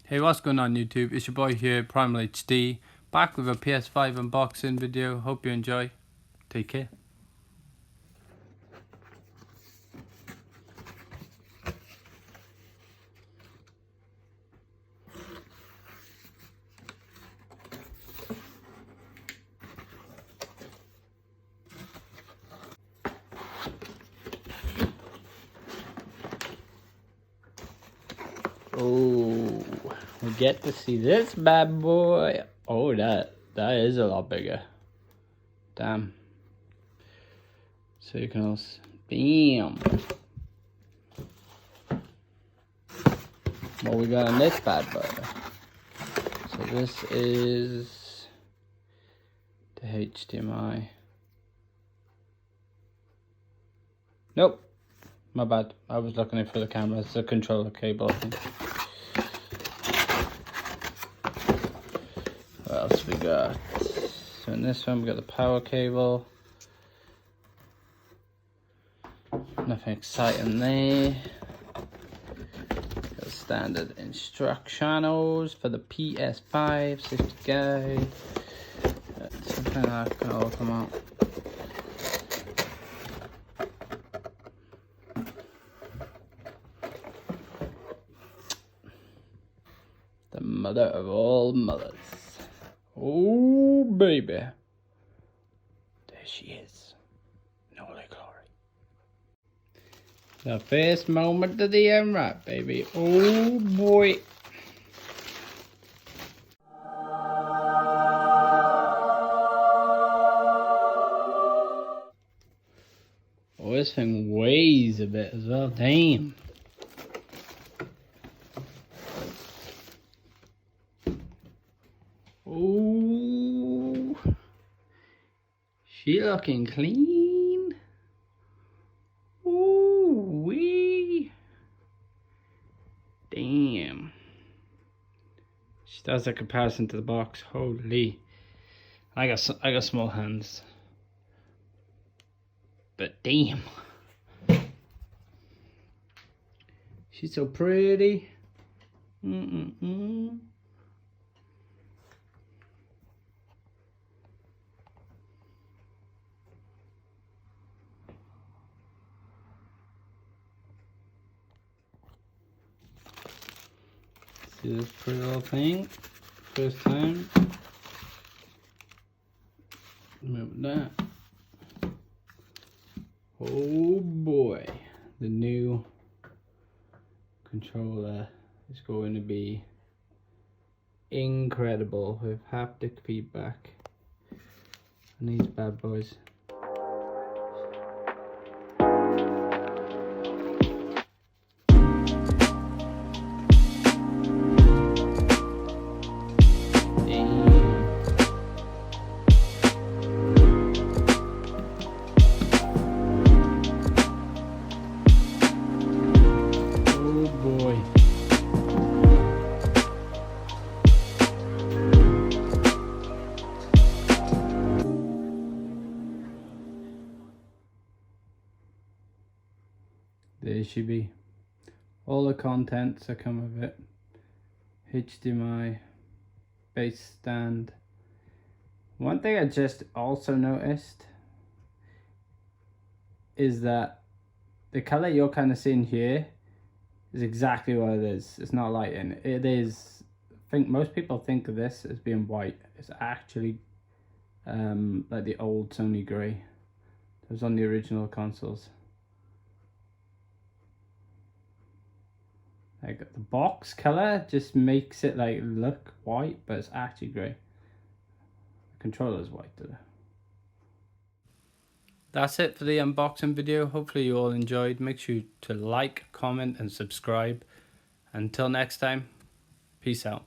Hey, what's going on YouTube? It's your boy here, Primal HD, back with a PS5 unboxing video. Hope you enjoy. Take care. Oh, we get to see this bad boy. Oh, that is a lot bigger. Damn. So you can also, bam. What we got on this bad boy? So this is the HDMI. Nope, my bad. I was looking for the camera. It's a controller cable, I think. What else we got? So in this one we got the power cable. Nothing exciting there. Got standard instructionals for the Ps5 safety guide. Something that can all come out. The mother of all mothers. Oh baby. There she is. In all her glory. The first moment of the unwrap, baby. Oh boy. Oh, this thing weighs a bit as well. Damn. Oh, she looking clean. Ooh wee. Damn. She does a comparison to the box. Holy. I got small hands. But damn. She's so pretty. See this pretty little thing? First time. Remember that. Oh boy. The new controller is going to be incredible with haptic feedback. And these bad boys. There she be. All the contents that come with it. HDMI, base stand. One thing I just also noticed is that the color you're kind of seeing here is exactly what it is. It's not lighting. It is, I think most people think of this as being white. It's actually like the old Sony grey. It was on the original consoles. Like the box color just makes it like look white, but it's actually grey. The controller's white today. That's it for the unboxing video. Hopefully you all enjoyed. Make sure to like, comment and subscribe. Until next time, peace out.